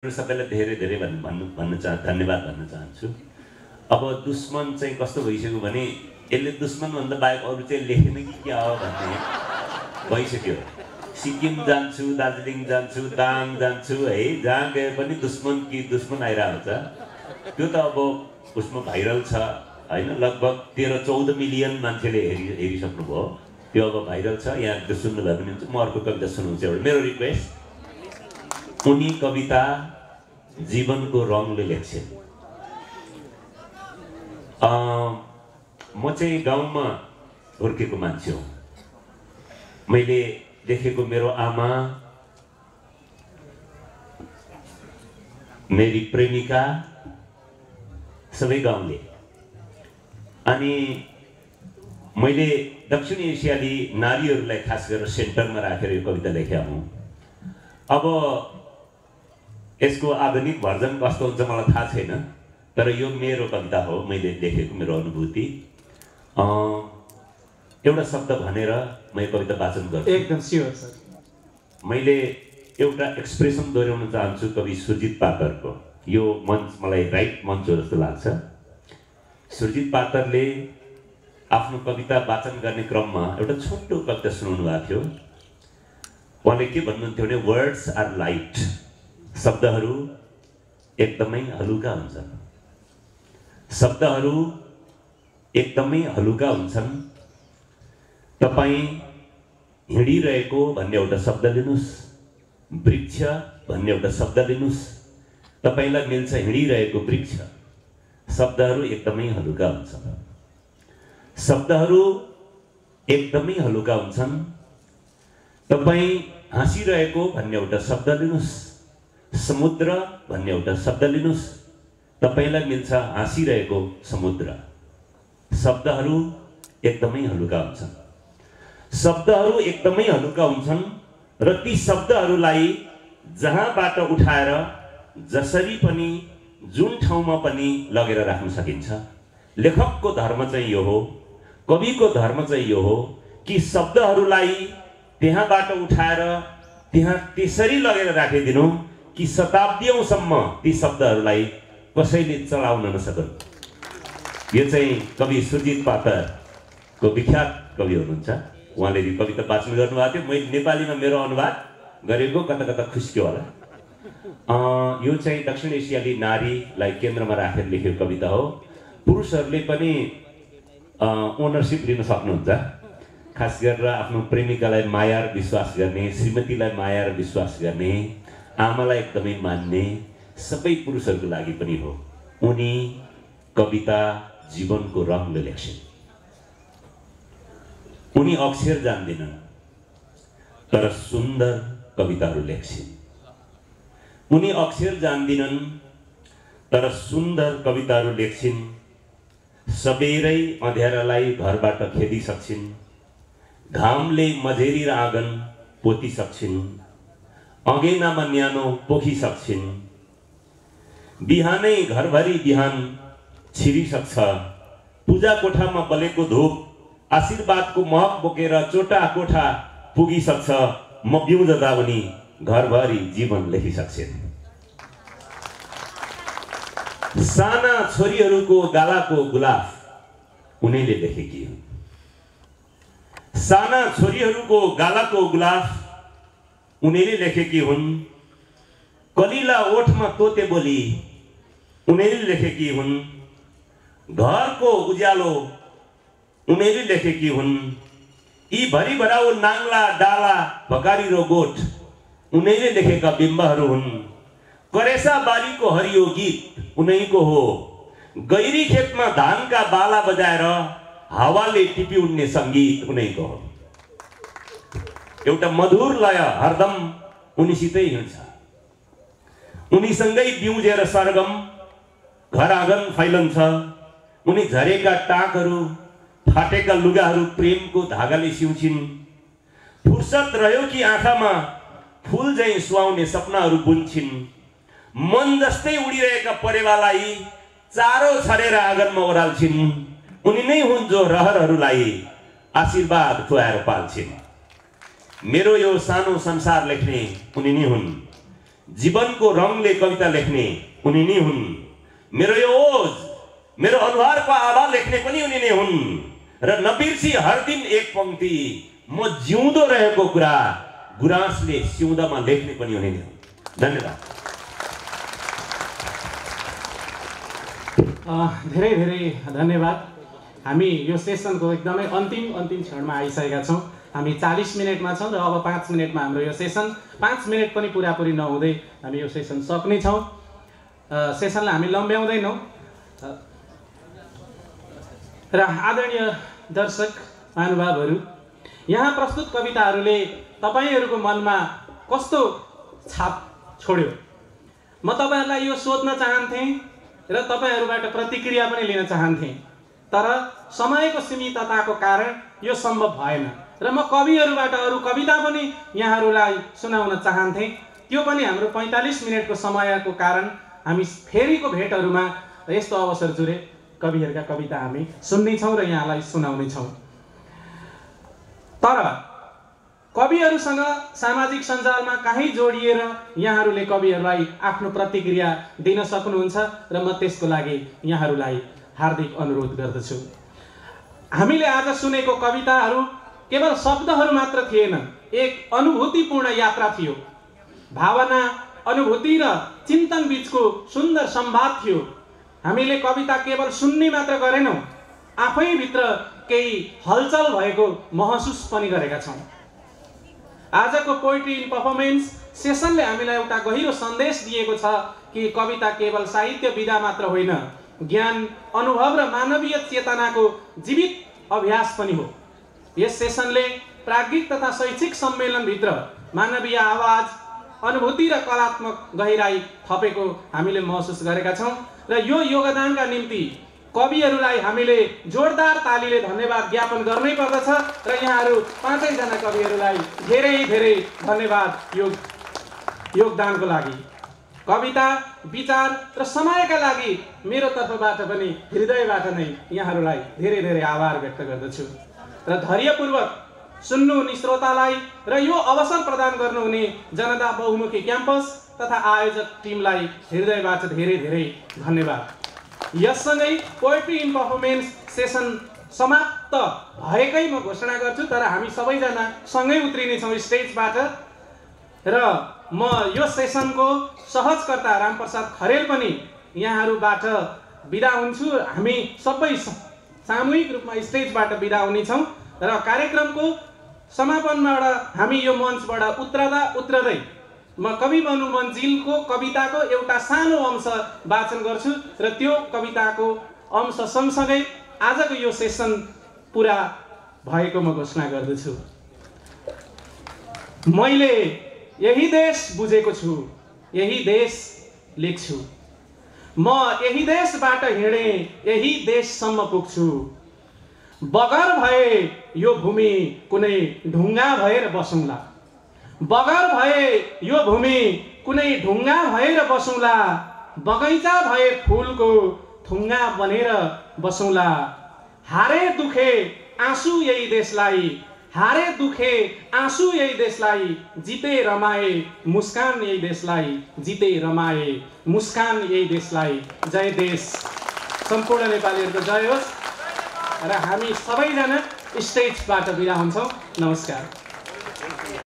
सबैलाई धेरै धेरै धन्यवाद भन्न चाहन्छु। अब दुश्मन चाहिँ कस्तो भइसक्यो भने यसले दुश्मन भन्दा बाहेक अरू चाहिँ लेखेन कि क्या हो भन्ने भइसक्यो। सिक्किम जान्छु, दार्जिलिङ जान्छु, दाङ जान्छु है, जहाँ गए पनि दुश्मन कि दुश्मन आइरहेको छ। त्यो त अब उसमा भाइरल छ हैन, लगभग 13-14 मिलियन मान्छेले हेरिसक्नुभयो। त्यो अब भाइरल छ। यहाँ सुन्नु भयो भने म अर्को कविता सुनाउँछु। एउटा मेरो रिक्वेस्ट, उनी कविता जीवनको रङले लेख्छिन्। म चाहिँ गाउँमा हुर्केको मान्छे हो। मैले देखेको मेरो आमा, मेरी प्रेमिका सबै गाउँले। अनि मैले दक्षिण एसियाली नारीहरूलाई खास गरेर सेन्टरमा राखेर यो कविता लेखेको हुँ। अब यसको आधुनिक भर्जन कस्तो हुन्छ मलाई थाहा छैन, तर यो मेरो कविता हो, मैले लेखेको मेरो अनुभूति। एउटा शब्द भनेर म यो कविता वाचन गर्छु। एकदम स्योर सर। मैले एउटा एक्सप्रेसन दोहोऱ्याउन चाहन्छु कवि सुरजित पातरको। यो मञ्च मलाई राइट मञ्च हो जस्तो लाग्छ। सुरजित पातरले आफ्नो कविता वाचन गर्ने क्रममा एउटा छोटो कविता सुनाउनु भएको थियो। उहाँले के भन्नुहुन्थ्यो भने वर्ड्स आर लाइट, शब्दहरू एकदमै हलुका हुन्छन्। शब्दहरू एकदमै हलुका हुन्छन्। तपाईँ हिँडिरहेको भन्ने एउटा शब्द लिनुहोस्, वृक्ष भन्ने एउटा शब्द लिनुहोस्, तपाईँलाई मिल्छ हिँडिरहेको वृक्ष। शब्दहरू एकदमै हलुका हुन्छन्। शब्दहरू एकदमै हलुका हुन्छन्। तपाईँ हाँसिरहेको भन्ने एउटा शब्द लिनुहोस्, समुद्र भन्ने एउटा शब्द लिनुहोस्, तपाईँलाई मिल्छ हाँसिरहेको समुद्र। शब्दहरू एकदमै हलुका हुन्छन्। शब्दहरू एकदमै हलुका हुन्छन् र ती शब्दहरूलाई जहाँबाट उठाएर जसरी पनि जुन ठाउँमा पनि लगेर राख्न सकिन्छ। लेखकको धर्म चाहिँ यो हो, कविको धर्म चाहिँ यो हो कि शब्दहरूलाई त्यहाँबाट उठाएर त्यहाँ त्यसरी लगेर राखिदिनु कि शताब्दीौँसम्म ती शब्दहरूलाई कसैले चलाउन नसकुन्। यो चाहिँ कवि सुरजित पातरको विख्यात कवि हुनुहुन्छ। उहाँले कविता वाचन गर्नुभएको थियो। मैले नेपालीमा मेरो अनुवाद गरेको कता कता खुस्क्यो होला। यो चाहिँ दक्षिण एसियाली नारीलाई केन्द्रमा राखेर लेखेको कविता हो। पुरुषहरूले पनि ओनरसिप लिन सक्नुहुन्छ। खास गरेर आफ्नो प्रेमिकालाई माया र विश्वास गर्ने, श्रीमतीलाई माया र विश्वास गर्ने, आमालाई एकदमै मान्ने सबै पुरुषहरूको लागि पनि हो। उनी कविता जीवनको रङले लेख्छिन्। उनी अक्षर जान्दिनन् तर सुन्दर कविताहरू लेख्छिन्। उनी अक्षर जान्दिनन् तर सुन्दर कविताहरू लेख्छिन्। सबेरै अँध्यारालाई घरबाट खेदिसक्छिन्। घामले मझेरी र आँगन पोतिसक्छिन्। अँगेनामा न्यानो पोखिसक्छिन्। बिहानै घरभरि बिहान छिरिसक्छ। पूजा कोठामा बलेको धूप आशीर्वादको महक बोकेर चोटा कोठा पुगिसक्छ। म बिउजदा उनी घरभरि जीवन लेखिसक्छिन्। साना छोरीहरूको गालाको गुलाफ उनीले लेखेकी हुन्। साना छोरीहरूको गालाको गुलाफ उनीले लेखेकी हुन्। कलिला ओठमा तोते बोली उनीले लेखेकी हुन्। घरको उज्यालो उनीले लेखेकी हुन्। यी भरि भराउ नाङ्ला डाला भकारी र गोठ उनीले लेखेका बिम्बहरू हुन्। करेसा बारीको हरियो गीत उनीको हो। गैरी खेतमा धानका बाला बजाएर हावाले टिपी उड्ने सङ्गीत उनीको हो। एउटा मधुर लय हरदम उनीसितै हिँड्छ। उनीसँगै बिउजेर सरगम घर आँगन फैलन्छ। उनी झरेका टाँकहरू, फाटेका लुगाहरू प्रेमको धागाले सिउँछिन्। फुर्सद रह्यो कि आँखामा फुल झैँ सुहाउने सपनाहरू बुन्छिन्। मन जस्तै उडिरहेका परेवालाई चारो छरेर आँगनमा ओह्राल्छिन्। उनी नै हुन् जो रहरहरूलाई आशीर्वाद खुवाएर पाल्छिन्। मेरो यो सानो संसार लेख्ने उनी नै हुन्। जीवनको रङले कविता लेख्ने उनी नै हुन्। मेरो यो ओज, मेरो अनुहारको आभा लेख्ने पनि उनी नै हुन्। र नबिर्सी हर दिन एक पंक्ति, म जिउँदो रहेको कुरा गुराँसले सिउँदामा लेख्ने पनि उनी नै हुन्। धन्यवाद। धेरै धेरै धन्यवाद। हामी यो सेसनको एकदमै अन्तिम क्षणमा आइसकेका छौँ। हामी 40 मिनेटमा छौँ र अब 5 मिनेटमा हाम्रो यो सेसन 5 मिनेट पनि पुरापुरी नहुँदै हामी यो सेसन सक्नेछौँ। सेसनलाई हामी लम्ब्याउँदैनौँ। र आदरणीय दर्शक महानुभावहरू, यहाँ प्रस्तुत कविताहरूले तपाईँहरूको मनमा कस्तो छाप छोड्यो, म तपाईँहरूलाई यो सोध्न चाहन्थेँ र तपाईँहरूबाट प्रतिक्रिया पनि लिन चाहन्थेँ। तर समयको सीमितताको कारण यो सम्भव भएन र म कविहरूबाट अरू कविता पनि यहाँहरूलाई सुनाउन चाहन्थेँ। त्यो पनि हाम्रो 45 मिनेटको समयको कारण हामी फेरिको भेटहरूमा यस्तो अवसर जुरे कविहरूका कविता हामी सुन्नेछौँ र यहाँलाई सुनाउनेछौँ। तर कविहरूसँग सामाजिक सञ्जालमा कहीँ जोडिएर यहाँहरूले कविहरूलाई आफ्नो प्रतिक्रिया दिन सक्नुहुन्छ र म त्यसको लागि यहाँहरूलाई हार्दिक अनुरोध गर्दछु। हामीले आज सुनेको कविताहरू केवल शब्दहरू मात्र थिएन, एक अनुभूतिपूर्ण यात्रा थियो। भावना, अनुभूति र चिन्तन बीचको सुन्दर संवाद थियो। हामीले कविता केवल सुन्ने मात्र गरेनौँ, आफैभित्र केही हलचल भएको महसुस पनि गरेका छौँ। आजको पोइट्री इन पर्फर्मेन्स सेसनले हामीलाई एउटा गहिरो सन्देश दिएको छ कि कविता केवल साहित्य विधा मात्र होइन, ज्ञान, अनुभव र मानवीय चेतनाको जीवित अभ्यास पनि हो। यस सेसनले प्राज्ञिक तथा शैक्षिक सम्मेलनभित्र मानवीय आवाज, अनुभूति र कलात्मक गहिराई थपेको हामीले महसुस गरेका छौँ र यो योगदानका निम्ति कविहरूलाई हामीले जोरदार तालीले धन्यवाद ज्ञापन गर्नै पर्दछ र यहाँहरू 5 जना कविहरूलाई धेरै धेरै धन्यवाद योगदानको लागि। कविता, विचार र समयका लागि मेरो तर्फबाट पनि हृदयबाट नै यहाँहरूलाई धेरै धेरै आभार व्यक्त गर्दछु र धैर्यपूर्वक सुन्नुहुने श्रोतालाई र यो अवसर प्रदान गर्नुहुने जनता बहुमुखी क्याम्पस तथा आयोजक टिमलाई हृदयबाट धेरै धेरै धन्यवाद। यससँगै पोएट्री इन पर्फर्मेन्स सेसन समाप्त भएकै म घोषणा गर्छु, तर हामी सबैजना सँगै उत्रिनेछौँ स्टेजबाट र म यो सेसनको सहजकर्ता रामप्रसाद खरेल पनि यहाँहरूबाट बिदा हुन्छु। हामी सबै सामूहिक रूपमा स्टेजबाट बिदा हुनेछौँ र कार्यक्रमको समापनबाट हामी यो मञ्चबाट उत्रदै म कवि बनु मन्जिलको कविताको एउटा सानो अंश वाचन गर्छु र त्यो कविताको अंश सँगसँगै आजको यो सेसन पुरा भएको म घोषणा गर्दछु। मैले यही देश बुझेको छु, यही देश लेख्छु, म यही देशबाट हिँडे, यही देशसम्म पुग्छु। बगर भए यो भूमि कुनै ढुङ्गा भएर बसौँला, बगर भए यो भूमि कुनै ढुङ्गा भएर बसौँला, बगैँचा भए फुलको थुङ्गा बनेर बसौँला। हारे दुखे आँसु यही देशलाई, हारे दुखे आँसु यही देशलाई, जिते रमाए मुस्कान यही देशलाई, जिते रमाए मुस्कान यही देशलाई। जय देश। सम्पूर्ण नेपालीहरूको जय होस् र हामी सबैजना स्टेजबाट बिदा हुन्छौँ। नमस्कार।